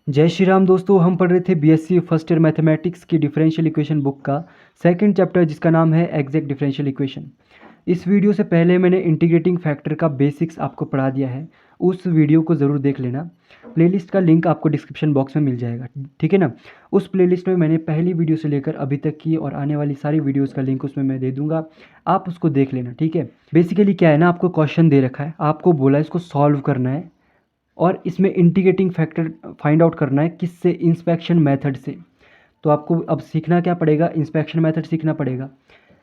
जय श्री राम दोस्तों। हम पढ़ रहे थे बीएससी फर्स्ट ईयर मैथमेटिक्स की डिफरेंशियल इक्वेशन बुक का सेकंड चैप्टर जिसका नाम है एग्जैक्ट डिफरेंशियल इक्वेशन। इस वीडियो से पहले मैंने इंटीग्रेटिंग फैक्टर का बेसिक्स आपको पढ़ा दिया है, उस वीडियो को ज़रूर देख लेना। प्लेलिस्ट का लिंक आपको डिस्क्रिप्शन बॉक्स में मिल जाएगा, ठीक है ना। उस प्लेलिस्ट में मैंने पहली वीडियो से लेकर अभी तक की और आने वाली सारी वीडियोज़ का लिंक उसमें मैं दे दूँगा, आप उसको देख लेना, ठीक है। बेसिकली क्या है ना, आपको क्वेश्चन दे रखा है, आपको बोला है इसको सॉल्व करना है और इसमें इंटीग्रेटिंग फैक्टर फाइंड आउट करना है किससे, इंस्पेक्शन मेथड से। तो आपको अब सीखना क्या पड़ेगा, इंस्पेक्शन मेथड सीखना पड़ेगा।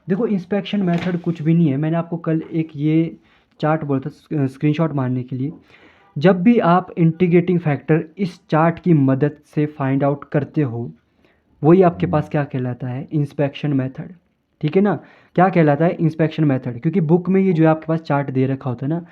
देखो इंस्पेक्शन मेथड कुछ भी नहीं है, मैंने आपको कल एक ये चार्ट बोला था स्क्रीनशॉट मारने के लिए। जब भी आप इंटीग्रेटिंग फैक्टर इस चार्ट की मदद से फाइंड आउट करते हो, वही आपके पास क्या कहलाता है, इंस्पेक्शन मेथड, ठीक है ना। क्या कहलाता है, इंस्पेक्शन मेथड। क्योंकि बुक में ये जो है आपके पास चार्ट दे रखा होता है ना,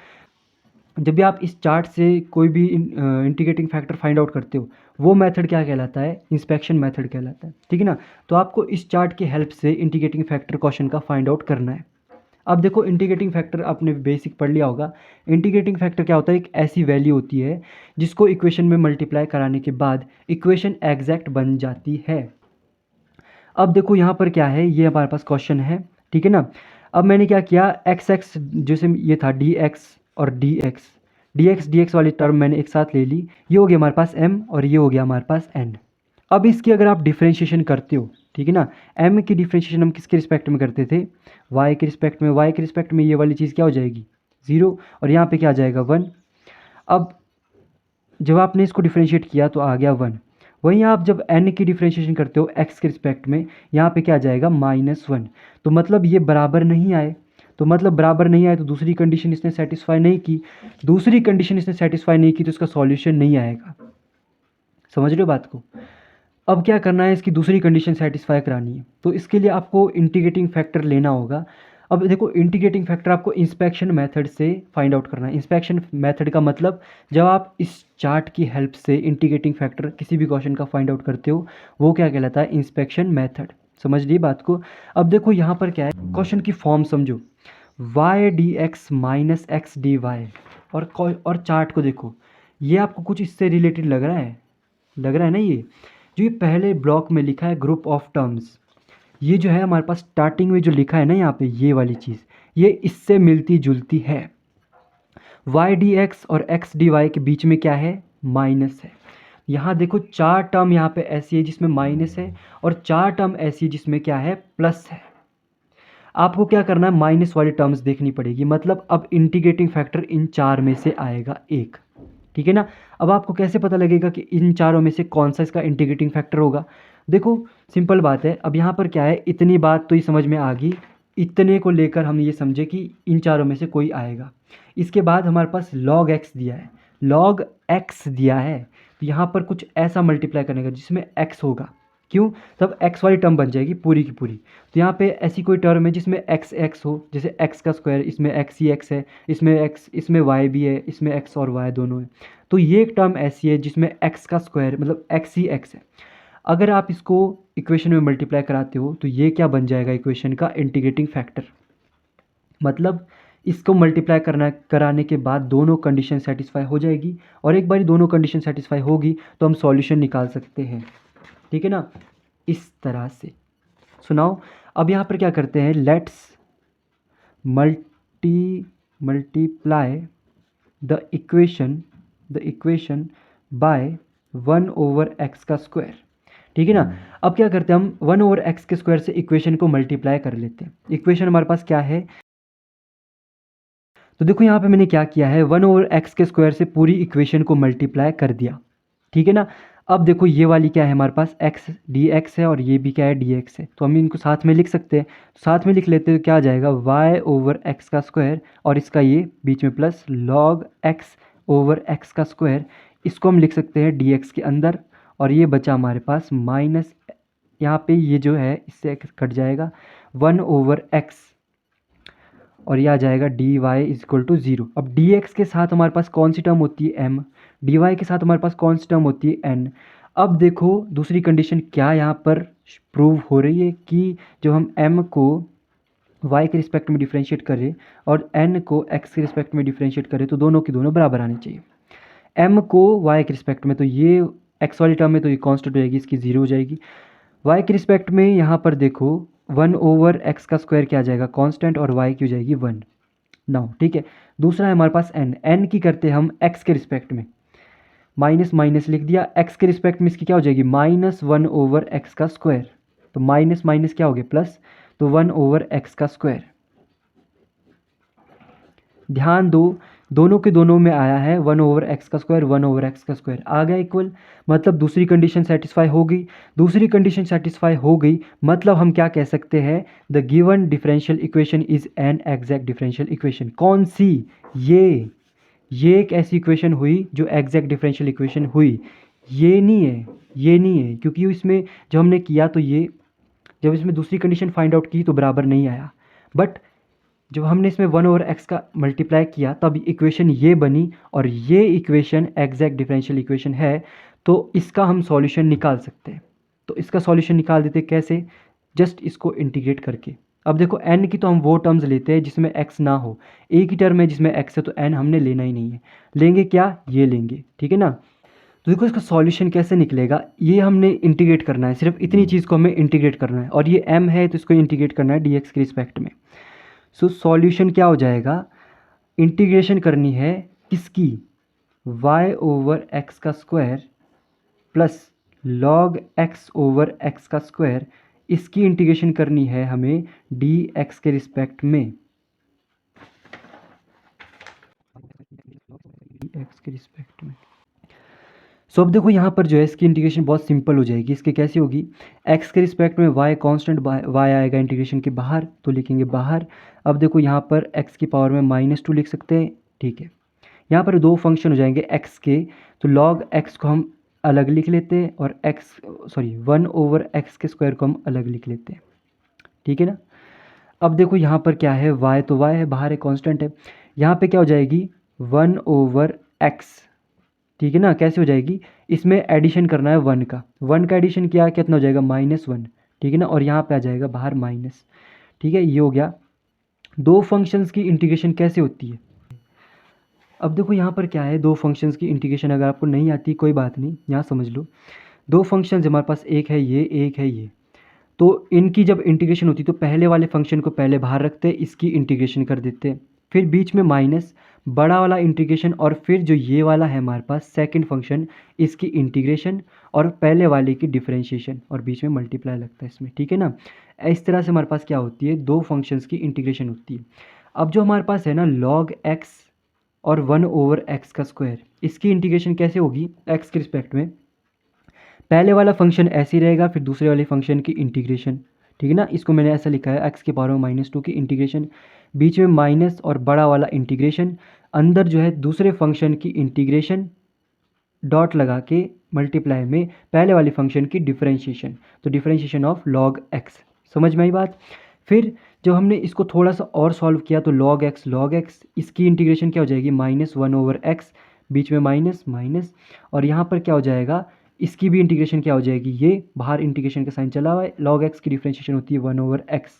जब भी आप इस चार्ट से कोई भी इंटीग्रेटिंग फैक्टर फाइंड आउट करते हो, वो मेथड क्या कहलाता है, इंस्पेक्शन मेथड कहलाता है, ठीक है ना। तो आपको इस चार्ट की हेल्प से इंटीग्रेटिंग फैक्टर क्वेश्चन का फाइंड आउट करना है। अब देखो इंटीग्रेटिंग फैक्टर आपने बेसिक पढ़ लिया होगा। इंटीग्रेटिंग फैक्टर क्या होता है, एक ऐसी वैल्यू होती है जिसको इक्वेशन में मल्टीप्लाई कराने के बाद इक्वेशन एग्जैक्ट बन जाती है। अब देखो यहाँ पर क्या है, ये हमारे पास क्वेश्चन है, ठीक है ना। अब मैंने क्या किया, एक्स एक्स जैसे ये था डी एक्स और डी एक्स वाली टर्म मैंने एक साथ ले ली। ये हो गया हमारे पास m और ये हो गया हमारे पास n। अब इसकी अगर आप डिफ्रेंशिएशन करते हो, ठीक है ना, m की डिफ्रेंशिएशन हम किसके रिस्पेक्ट में करते थे, y के रिस्पेक्ट में। y के रिस्पेक्ट में ये वाली चीज़ क्या हो जाएगी, 0, और यहाँ पे क्या आ जाएगा 1। अब जब आपने इसको डिफ्रेंशिएट किया तो आ गया 1। वहीं आप जब n की डिफ्रेंशिएशन करते हो x के रिस्पेक्ट में, यहाँ पे क्या आ जाएगा -1। तो मतलब ये बराबर नहीं आए, तो मतलब बराबर नहीं आए तो दूसरी कंडीशन इसने सेटिस्फाई नहीं की। दूसरी कंडीशन इसने सेटिस्फाई नहीं की तो इसका सॉल्यूशन नहीं आएगा। समझ रहे हो बात को। अब क्या करना है, इसकी दूसरी कंडीशन सेटिस्फाई करानी है, तो इसके लिए आपको इंटीग्रेटिंग फैक्टर लेना होगा। अब देखो इंटीग्रेटिंग फैक्टर आपको इंस्पेक्शन मेथड से फाइंड आउट करना है। इंस्पेक्शन मेथड का मतलब जब आप इस चार्ट की हेल्प से इंटीग्रेटिंग फैक्टर किसी भी क्वेश्चन का फाइंड आउट करते हो, वो क्या कहलाता है, इंस्पेक्शन मेथड। समझ ली बात को। अब देखो यहाँ पर क्या है, क्वेश्चन की फॉर्म समझो, y D X minus X D Y, और चार्ट को देखो, ये आपको कुछ इससे रिलेटेड लग रहा है, लग रहा है ना। ये जो ये पहले ब्लॉक में लिखा है ग्रुप ऑफ टर्म्स, ये जो है हमारे पास स्टार्टिंग में जो लिखा है ना यहाँ पे, ये वाली चीज़ ये इससे मिलती जुलती है। y डी एक्स और x डी वाई के बीच में क्या है, माइनस है। यहाँ देखो चार टर्म यहाँ पे ऐसी है जिसमें माइनस है, और चार टर्म ऐसी है जिसमें क्या है, प्लस है। आपको क्या करना है, माइनस वाली टर्म्स देखनी पड़ेगी, मतलब अब इंटीग्रेटिंग फैक्टर इन चार में से आएगा एक, ठीक है ना। अब आपको कैसे पता लगेगा कि इन चारों में से कौन सा इसका इंटीग्रेटिंग फैक्टर होगा। देखो सिंपल बात है, अब यहाँ पर क्या है, इतनी बात तो ये समझ में आ गई, इतने को लेकर हम ये समझे कि इन चारों में से कोई आएगा। इसके बाद हमारे पास log x दिया है, log x दिया है, तो यहाँ पर कुछ ऐसा मल्टीप्लाई करने का जिसमें x होगा। क्यों, तब x वाली टर्म बन जाएगी पूरी की पूरी। तो यहाँ पे ऐसी कोई टर्म है जिसमें x हो, जैसे x का स्क्वायर, इसमें x ही x है, इसमें x, इसमें y भी है, इसमें x और y दोनों है। तो ये एक टर्म ऐसी है जिसमें x का स्क्वायर मतलब x ही x है। अगर आप इसको इक्वेशन में मल्टीप्लाई कराते हो तो ये क्या बन जाएगा, इक्वेशन का इंटीग्रेटिंग फैक्टर। मतलब इसको मल्टीप्लाई कराने के बाद दोनों कंडीशन सेटिस्फाई हो जाएगी, और एक बार दोनों कंडीशन सेटिस्फाई होगी तो हम सॉल्यूशन निकाल सकते हैं, ठीक है ना, इस तरह से। सुनाओ, अब यहाँ पर क्या करते हैं, let's multiply the equation by 1/x का स्क्वायर, ठीक है ना। अब क्या करते हैं, हम 1/x के स्क्वायर से इक्वेशन को मल्टीप्लाई कर लेते हैं। इक्वेशन हमारे पास क्या है, तो देखो यहाँ पे मैंने क्या किया है, 1/x के स्क्वायर से पूरी इक्वेशन को मल्टीप्लाई कर दिया, ठीक है ना। अब देखो ये वाली क्या है हमारे पास, x डी एक्स है, और ये भी क्या है, डी एक्स है, तो हम इनको साथ में लिख सकते हैं। साथ में लिख लेते हैं तो क्या आ जाएगा, y/x का स्क्वायर, और इसका ये बीच में प्लस log x/x का स्क्वायर। इसको हम लिख सकते हैं डी एक्स के अंदर, और ये बचा हमारे पास माइनस, यहाँ पे ये जो है इससे x कट जाएगा, 1/x, और ये आ जाएगा D Y is equal to 0। अब डी एक्स के साथ हमारे पास कौन सी टर्म होती है, m, डी वाई के साथ हमारे पास कौन सी टर्म होती है, n। अब देखो दूसरी कंडीशन क्या यहाँ पर प्रूव हो रही है कि जब हम m को y के रिस्पेक्ट में डिफ्रेंशिएट करें और n को x के रिस्पेक्ट में डिफ्रेंशिएट करें तो दोनों की दोनों बराबर आनी चाहिए। m को y के रिस्पेक्ट में, तो ये एक्स वाली टर्म में तो ये कांस्टेंट हो जाएगी, इसकी 0 हो जाएगी। वाई के रिस्पेक्ट में यहाँ पर देखो 1/x का स्क्वायर क्या आ जाएगा कांस्टेंट, और वाई की हो जाएगी 1। नाउ ठीक है, दूसरा है हमारे पास एन की करते हैं हम एक्स के रिस्पेक्ट में, माइनस माइनस लिख दिया, एक्स के रिस्पेक्ट में इसकी क्या हो जाएगी -1/x का स्क्वायर, तो माइनस माइनस क्या हो गया प्लस, तो 1/x का स्क्वायर। ध्यान दो, दोनों के दोनों में आया है 1/x का स्क्वायर, 1/x का स्क्वायर आ गया इक्वल, मतलब दूसरी कंडीशन सेटिस्फाई हो गई। दूसरी कंडीशन सेटिस्फाई हो गई मतलब हम क्या कह सकते हैं, the given differential equation is an exact differential equation. कौन सी, ये एक ऐसी इक्वेशन हुई जो एग्जैक्ट डिफरेंशियल इक्वेशन हुई। ये नहीं है, ये नहीं है, क्योंकि इसमें जब हमने किया तो ये, जब इसमें दूसरी कंडीशन फाइंड आउट की तो बराबर नहीं आया, बट जब हमने इसमें 1/x का मल्टीप्लाई किया तब इक्वेशन ये बनी, और ये इक्वेशन एग्जैक्ट डिफरेंशियल इक्वेशन है, तो इसका हम सॉल्यूशन निकाल सकते हैं। तो इसका सॉल्यूशन निकाल देते कैसे, जस्ट इसको इंटीग्रेट करके। अब देखो n की तो हम वो टर्म्स लेते हैं जिसमें x ना हो, एक ही टर्म है जिसमें x है तो n हमने लेना ही नहीं है, लेंगे क्या, ये लेंगे, ठीक है ना। तो देखो इसका सॉल्यूशन कैसे निकलेगा, ये हमने इंटीग्रेट करना है, सिर्फ इतनी चीज़ को हमें इंटीग्रेट करना है, और ये m है तो इसको इंटीग्रेट करना है dx के रिस्पेक्ट में। सो सॉल्यूशन क्या हो जाएगा, इंटीग्रेशन करनी है किसकी, y/x का स्क्वायर प्लस log x/x का स्क्वायर, इसकी इंटीग्रेशन करनी है हमें dx के रिस्पेक्ट में, dx के रिस्पेक्ट में। सो अब देखो यहाँ पर जो है इसकी इंटीग्रेशन बहुत सिंपल हो जाएगी। इसके कैसे होगी, x के रिस्पेक्ट में y कांस्टेंट, y आएगा इंटीग्रेशन के बाहर तो लिखेंगे बाहर। अब देखो यहाँ पर x की पावर में -2 लिख सकते हैं, ठीक है। यहाँ पर दो फंक्शन हो जाएंगे x के, तो log x को हम अलग लिख लेते हैं, और 1/x के स्क्वायर को हम अलग लिख लेते हैं, ठीक है ना। अब देखो यहाँ पर क्या है, y तो y है, बाहर है कांस्टेंट है, यहाँ पे क्या हो जाएगी 1/x, ठीक है ना। कैसे हो जाएगी, इसमें एडिशन करना है 1 का एडिशन किया कितना हो जाएगा -1, ठीक है ना, और यहाँ पे आ जाएगा बाहर माइनस, ठीक है। ये हो गया, दो फंक्शंस की इंटीग्रेशन कैसे होती है। अब देखो यहाँ पर क्या है, दो फंक्शंस की इंटीग्रेशन अगर आपको नहीं आती कोई बात नहीं, यहाँ समझ लो। दो फंक्शंस हमारे पास, एक है ये, एक है ये, तो इनकी जब इंटीग्रेशन होती तो पहले वाले फंक्शन को पहले बाहर रखते, इसकी इंटीग्रेशन कर देते, फिर बीच में माइनस, बड़ा वाला इंटीग्रेशन, और फिर जो ये वाला है हमारे पास सेकंड फंक्शन, इसकी इंटीग्रेशन, और पहले वाले की डिफरेंशिएशन, और बीच में मल्टीप्लाई लगता है इसमें, ठीक है ना। इस तरह से हमारे पास क्या होती है, दो फंक्शंस की इंटीग्रेशन होती है। अब जो हमारे पास है ना log x और 1/x का स्क्वायर, इसकी इंटीग्रेशन कैसे होगी x के रिस्पेक्ट में, पहले वाला फंक्शन ऐसे ही रहेगा, फिर दूसरे वाले फंक्शन की इंटीग्रेशन, ठीक है ना। इसको मैंने ऐसा लिखा है x की पावर में -2 की इंटीग्रेशन, बीच में माइनस और बड़ा वाला इंटीग्रेशन, अंदर जो है दूसरे फंक्शन की इंटीग्रेशन, डॉट लगा के मल्टीप्लाई में पहले वाले फंक्शन की डिफरेंशिएशन, तो डिफरेंशिएशन ऑफ log x। समझ में आई बात। फिर जब हमने इसको थोड़ा सा और सॉल्व किया तो log x, इसकी इंटीग्रेशन क्या हो जाएगी -1/x, बीच में माइनस माइनस, और यहाँ पर क्या हो जाएगा, इसकी भी इंटीग्रेशन क्या हो जाएगी, ये बाहर इंटीग्रेशन का साइन चला हुआ है, log x की डिफरेंशिएशन होती है 1/x,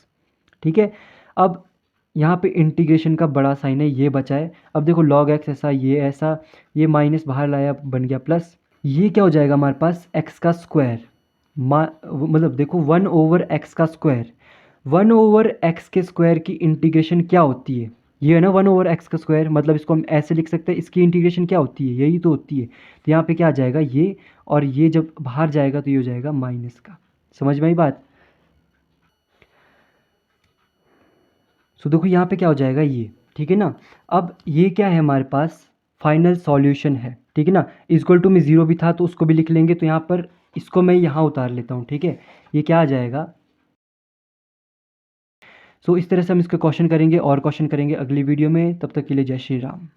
ठीक है। अब यहाँ पे इंटीग्रेशन का बड़ा साइन है, ये बचा है। अब देखो log x ऐसा, ये माइनस बाहर लाया बन गया प्लस, ये क्या हो जाएगा हमारे पास x का स्क्वायर, मतलब देखो 1/x का स्क्वायर, 1/x के स्क्वायर की इंटीग्रेशन क्या होती है, ये है ना 1/x का स्क्वायर, मतलब इसको हम ऐसे लिख सकते हैं, इसकी इंटीग्रेशन क्या होती है, यही तो होती है। तो यहाँ पे क्या आ जाएगा ये, और ये जब बाहर जाएगा तो ये हो जाएगा माइनस का। समझ में आई बात। सो देखो यहाँ पे क्या हो जाएगा ये, ठीक है ना। अब ये क्या है हमारे पास, फाइनल सॉल्यूशन है, ठीक है ना। इक्वल टू में 0 भी था तो उसको भी लिख लेंगे, तो यहाँ पर इसको मैं यहाँ उतार लेता हूँ, ठीक है। ये क्या आ जाएगा, सो इस तरह से हम इसके क्वेश्चन करेंगे, और क्वेश्चन करेंगे अगली वीडियो में। तब तक के लिए जय श्री राम।